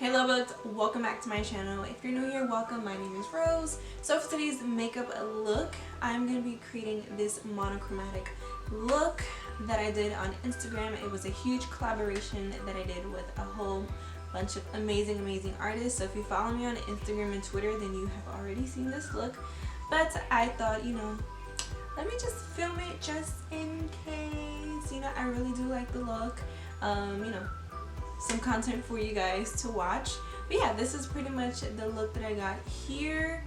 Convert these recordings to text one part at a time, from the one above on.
Hey lovebirds, welcome back to my channel. If you're new here, welcome. My name is Rose. So for today's makeup look, I'm going to be creating this monochromatic look that I did on Instagram. It was a huge collaboration that I did with a whole bunch of amazing artists. So if you follow me on Instagram and Twitter, then you have already seen this look. But I thought, let me just film it just in case. I really do like the look. Some content for you guys to watch. But yeah, this is pretty much the look that I got here.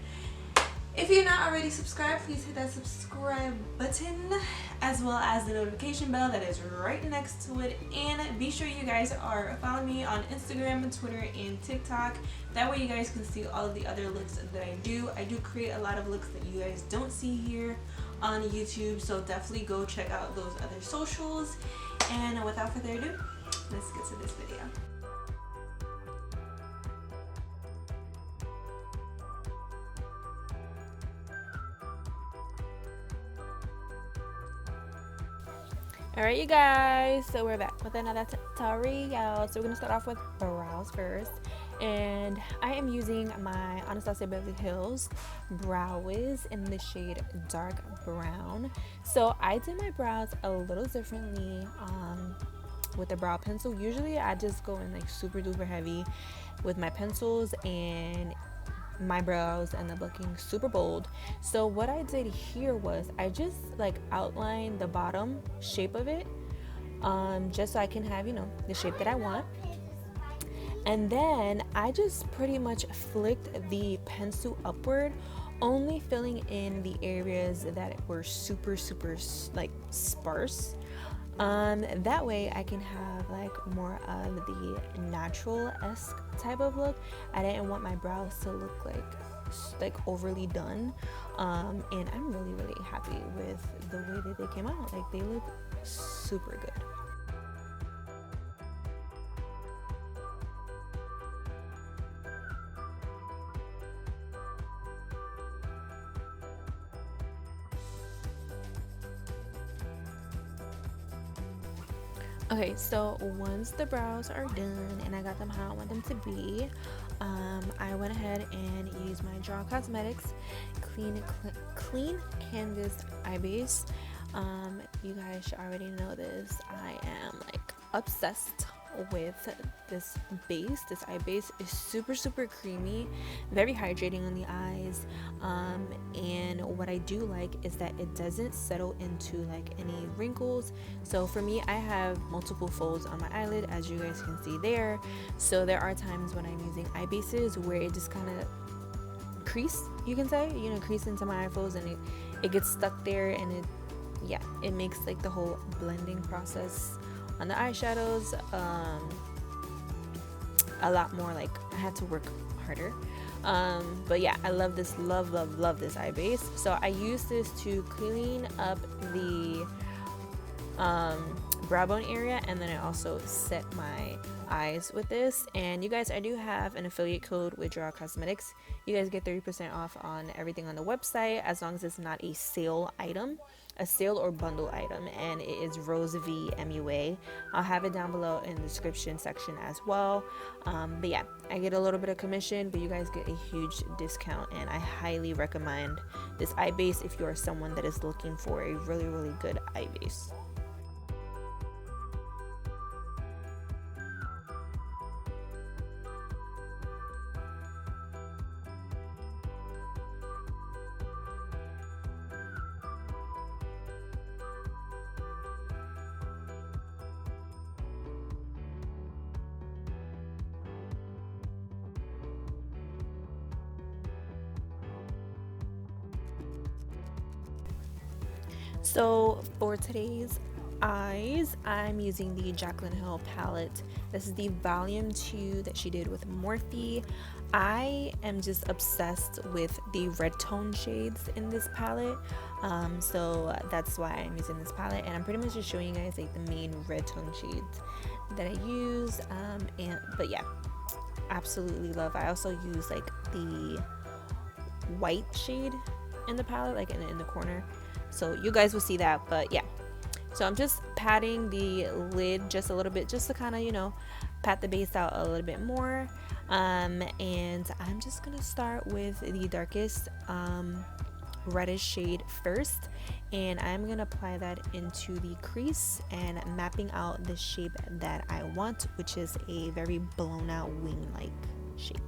If you're not already subscribed, please hit that subscribe button as well as the notification bell that is right next to it, and be sure you guys are following me on Instagram and Twitter and TikTok. That way you guys can see all of the other looks that I do. I do create a lot of looks that you guys don't see here on YouTube, so definitely go check out those other socials. And without further ado, let's get to this video. Alright you guys, so we're back with another tutorial. So we're going to start off with brows first. And I am using my Anastasia Beverly Hills Brow Wiz in the shade dark brown. So I did my brows a little differently with the brow pencil. Usually I just go in like super duper heavy with my pencils and my brows end up looking super bold. So what I did here was I just like outlined the bottom shape of it, just so I can have the shape that I want. And then I just pretty much flicked the pencil upward, only filling in the areas that were super like sparse. That way I can have like more of the natural-esque type of look. I didn't want my brows to look like overly done, and I'm really happy with the way that they came out. Like, they look super good. Okay, so once the brows are done and I got them how I want them to be, I went ahead and used my Gerard Cosmetics clean canvas eye base. You guys should already know this. I am like obsessed with this base. This eye base is super creamy, very hydrating on the eyes, and what I do like is that it doesn't settle into like any wrinkles. So for me, I have multiple folds on my eyelid, as you guys can see there. So there are times when I'm using eye bases where it just kind of crease, you can say, crease into my eye folds, and it gets stuck there, and it makes like the whole blending process on the eyeshadows a lot more, like I had to work harder. But yeah, I love this, love this eye base. So I use this to clean up the brow bone area, and then I also set my eyes with this. And you guys, I do have an affiliate code with Gerard Cosmetics. You guys get 30% off on everything on the website, as long as it's not a sale item, a sale or bundle item, and it is rosevmua. I'll have it down below in the description section as well. But yeah, I get a little bit of commission, but you guys get a huge discount, and I highly recommend this eye base if you are someone that is looking for a really good eye base. So for today's eyes, I'm using the Jaclyn Hill palette. This is the volume 2 that she did with Morphe. I am just obsessed with the red tone shades in this palette, so that's why I'm using this palette, and I'm pretty much just showing you guys like the main red tone shades that I use. But yeah, absolutely love. I also use like the white shade in the palette, like in the corner, so you guys will see that. But yeah, so I'm just patting the lid just a little bit, just to kind of pat the base out a little bit more. And I'm just gonna start with the darkest reddish shade first, and I'm gonna apply that into the crease and mapping out the shape that I want, which is a very blown out wing like shape.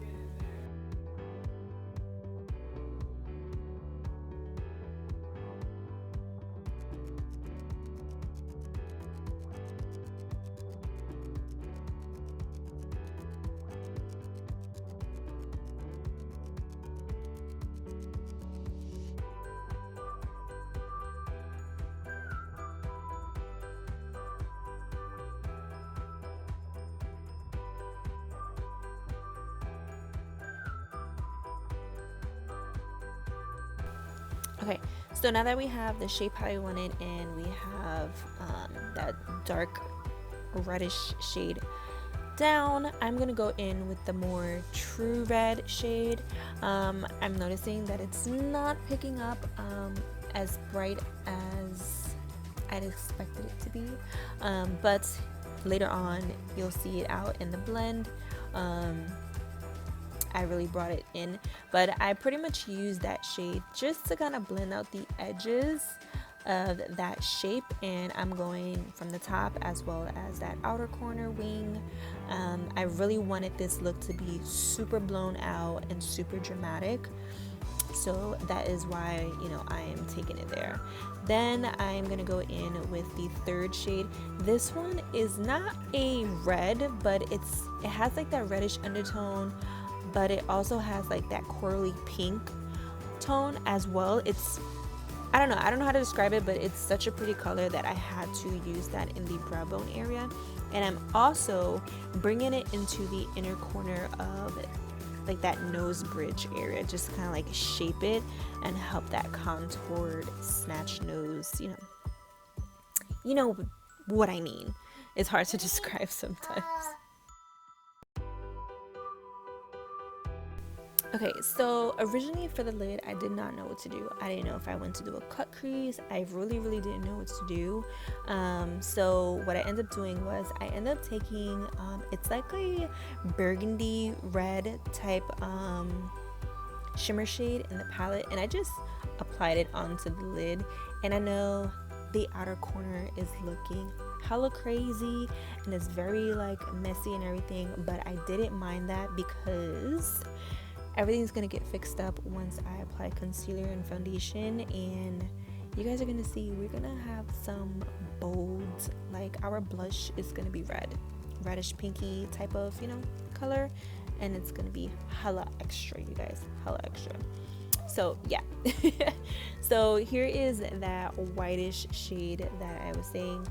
Okay, so now that we have the shape how we want it and we have that dark reddish shade down, I'm gonna go in with the more true red shade. I'm noticing that it's not picking up as bright as I'd expected it to be, but later on you'll see it out in the blend. I really brought it in, but I pretty much use that shade just to kind of blend out the edges of that shape, and I'm going from the top as well as that outer corner wing. I really wanted this look to be super blown out and super dramatic, so that is why, you know, I am taking it there. Then I'm gonna go in with the third shade. This one is not a red, but it has like that reddish undertone, but it also has like that corally pink tone as well. I don't know how to describe it, but it's such a pretty color that I had to use that in the brow bone area. And I'm also bringing it into the inner corner of like that nose bridge area, just to kind of like shape it and help that contoured snatch nose, you know what I mean. It's hard to describe sometimes. Okay, so originally for the lid, I did not know what to do. I didn't know if I went to do a cut crease. I really didn't know what to do. So what I ended up doing was I ended up taking, it's like a burgundy red type shimmer shade in the palette, and I just applied it onto the lid. And I know the outer corner is looking hella crazy and it's very like messy and everything, but I didn't mind that because everything's gonna get fixed up once I apply concealer and foundation, and you guys are gonna see we're gonna have some bold, like our blush is gonna be reddish pinky type of, color, and it's gonna be hella extra, you guys, hella extra. So yeah. So here is that whitish shade that I was saying,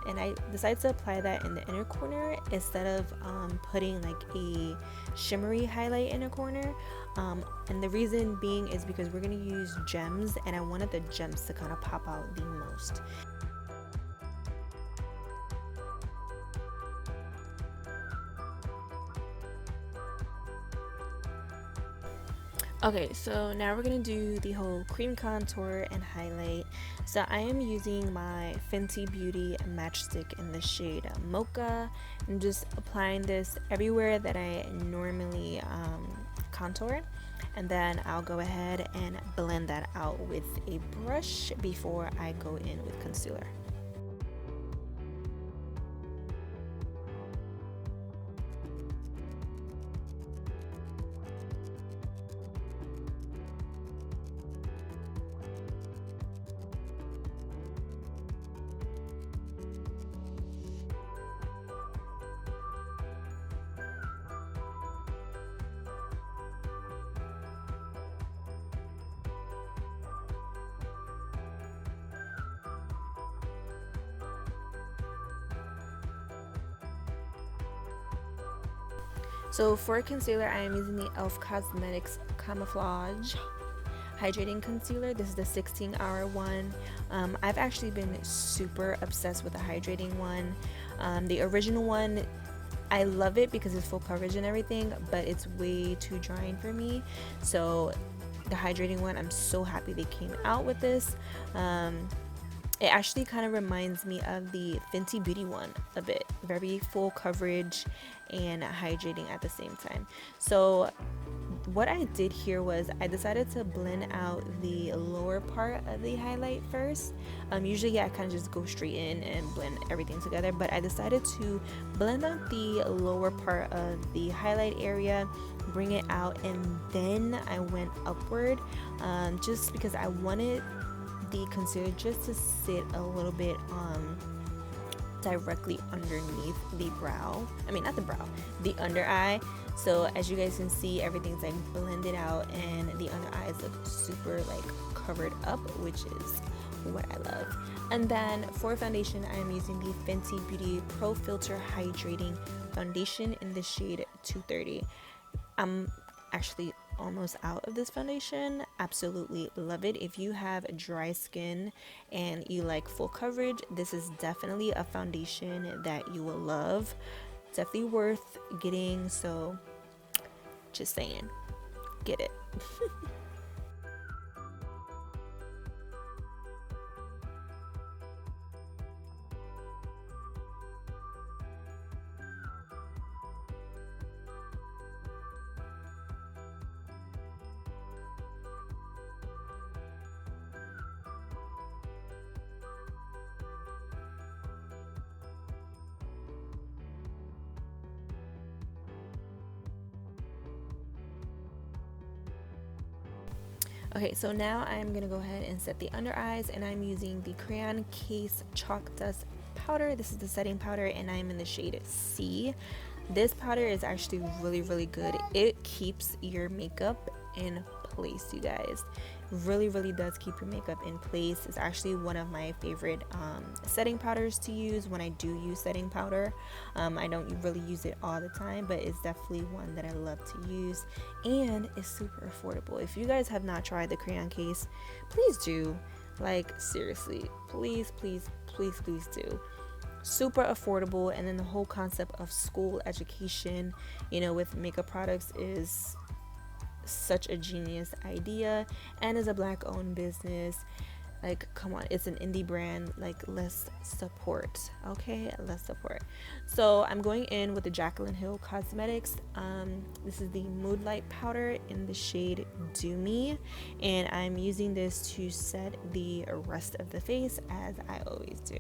and I decided to apply that in the inner corner instead of putting like a shimmery highlight in a corner, and the reason being is because we're going to use gems, and I wanted the gems to kind of pop out the most. Okay, so now we're gonna do the whole cream contour and highlight. So I am using my Fenty Beauty matchstick in the shade Mocha, and just applying this everywhere that I normally contour, and then I'll go ahead and blend that out with a brush before I go in with concealer. So for concealer, I am using the e.l.f. Cosmetics Camouflage Hydrating Concealer. This is the 16-hour one. I've actually been super obsessed with the hydrating one. The original one, I love it because it's full coverage and everything, but it's way too drying for me. So the hydrating one, I'm so happy they came out with this. It actually kind of reminds me of the Fenty Beauty one a bit. Very full coverage and hydrating at the same time. So what I did here was I decided to blend out the lower part of the highlight first. Usually I kind of just go straight in and blend everything together, but I decided to blend out the lower part of the highlight area, bring it out, and then I went upward, just because I wanted the concealer just to sit a little bit directly underneath the brow. I mean, not the brow, the under eye. So as you guys can see, everything's like blended out and the under eyes look super like covered up, which is what I love. And then for foundation, I am using the Fenty Beauty Pro Filter Hydrating Foundation in the shade 230. I'm actually almost out of this foundation. Absolutely love it. If you have dry skin and you like full coverage, this is definitely a foundation that you will love. Definitely worth getting, so just saying, get it. Okay, so now I'm gonna go ahead and set the under eyes, and I'm using the Crayon Case Chalk Dust powder. This is the setting powder, and I'm in the shade C. This powder is actually really good. It keeps your makeup in place, you guys. Really does keep your makeup in place. It's actually one of my favorite setting powders to use when I do use setting powder. I don't really use it all the time, but it's definitely one that I love to use, and it's super affordable. If you guys have not tried the Crayon Case, please do. Like, seriously, please do. Super affordable. And then the whole concept of school education, you know, with makeup products is such a genius idea, and is a black owned business. Like, come on, it's an indie brand. Like, let's support. Okay, let's support. So I'm going in with the Jaclyn Hill Cosmetics. This is the Moonlight powder in the shade Do Me, and I'm using this to set the rest of the face, as I always do.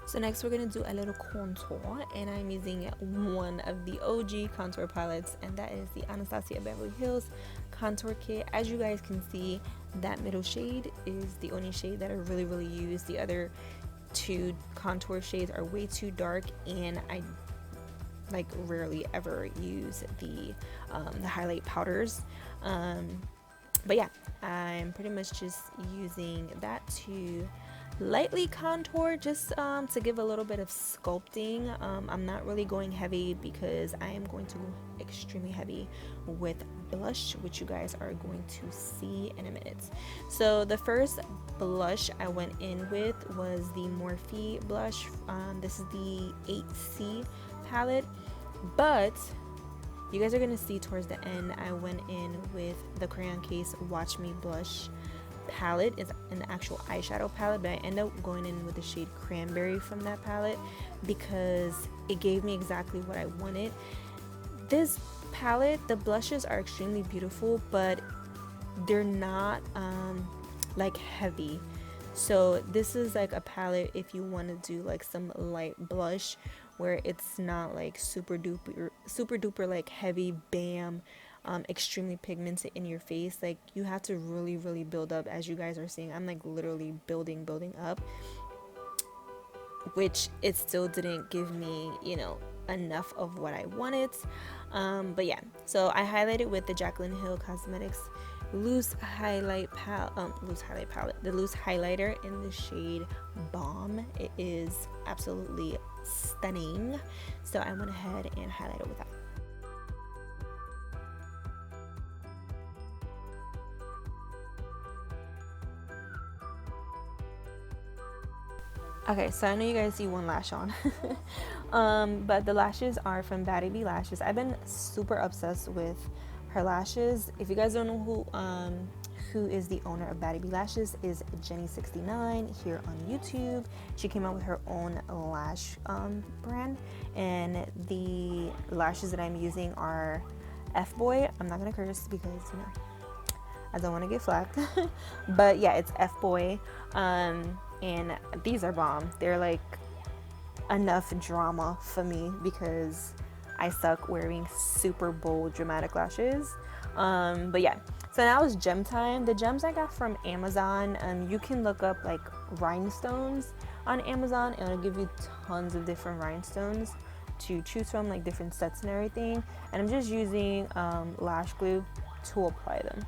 So next we're going to do a little contour, and I'm using one of the OG contour palettes, and that is the Anastasia Beverly Hills Contour Kit. As you guys can see, that middle shade is the only shade that I really use. The other two contour shades are way too dark, and I like rarely ever use the highlight powders. But yeah, I'm pretty much just using that to lightly contour, just to give a little bit of sculpting. I'm not really going heavy because I am going to go extremely heavy with blush, which you guys are going to see in a minute. So the first blush I went in with was the Morphe blush. This is the 8C palette, but you guys are gonna see towards the end I went in with the Crayon Case Watch Me blush palette. Is an actual eyeshadow palette, but I end up going in with the shade Cranberry from that palette because it gave me exactly what I wanted. This palette, the blushes are extremely beautiful, but they're not like heavy. So this is like a palette if you want to do like some light blush where it's not like super duper like heavy bam, extremely pigmented in your face. Like, you have to really build up. As you guys are seeing, I'm like literally building up, which it still didn't give me, you know, enough of what I wanted. But yeah, so I highlighted with the Jaclyn Hill Cosmetics loose highlight palette, the loose highlighter in the shade Bomb. It is absolutely stunning, so I went ahead and highlighted with that. Okay, so I know you guys see one lash on, but the lashes are from Baddie B Lashes. I've been super obsessed with her lashes. If you guys don't know who is the owner of Baddie B Lashes, is Jenny69 here on YouTube. She came out with her own lash brand, and the lashes that I'm using are F-Boy. I'm not gonna curse because, you know, I don't want to get flagged. But yeah, it's F-Boy. And these are bomb. They're like enough drama for me because I suck wearing super bold dramatic lashes. But yeah, so now it's gem time. The gems I got from Amazon. You can look up like rhinestones on Amazon, and it'll give you tons of different rhinestones to choose from, like different sets and everything. And I'm just using lash glue to apply them.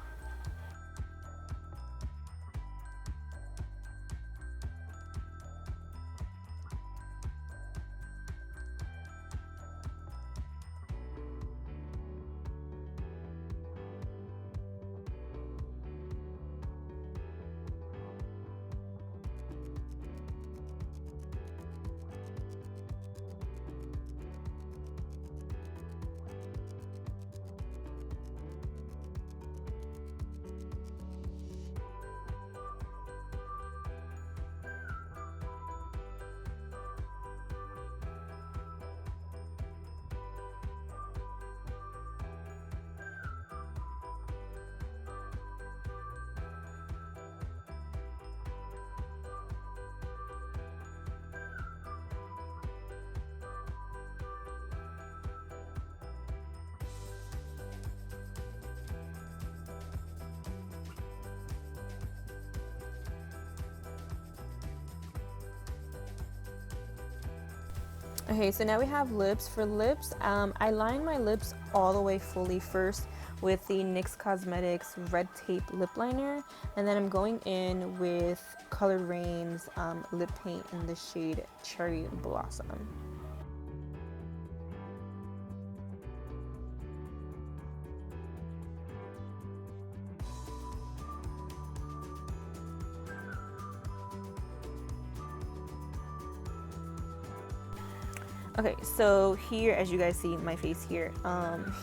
Okay, so now we have lips. For lips, I line my lips all the way fully first with the Midas Cosmetics Red Tape Lip Liner, and then I'm going in with Colored Rain's lip paint in the shade Cherry Blossom. Okay, so here, as you guys see my face here,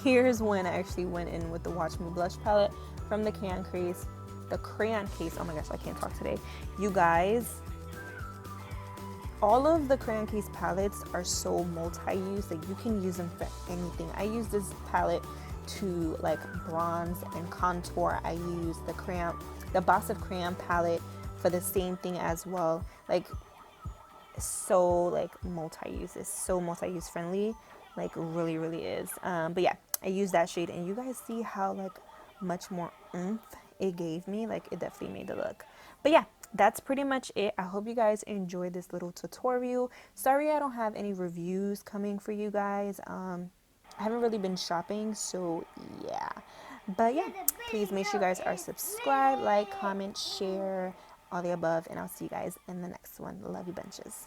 here's when I actually went in with the Watch Me Blush palette from the crayon case. Oh my gosh, I can't talk today. You guys, all of the crayon case palettes are so multi-use, like you can use them for anything. I use this palette to like bronze and contour. I use the Boss of Crayon palette for the same thing as well. Like, so like multi-use, it's so multi-use friendly, like really is. But yeah, I use that shade, and you guys see how like much more oomph it gave me. Like, it definitely made the look. But yeah, that's pretty much it. I hope you guys enjoyed this little tutorial. Sorry I don't have any reviews coming for you guys. I haven't really been shopping, so yeah. But yeah, please make sure you guys are subscribed, like, comment, share, all the above, and I'll see you guys in the next one. Love you bunches.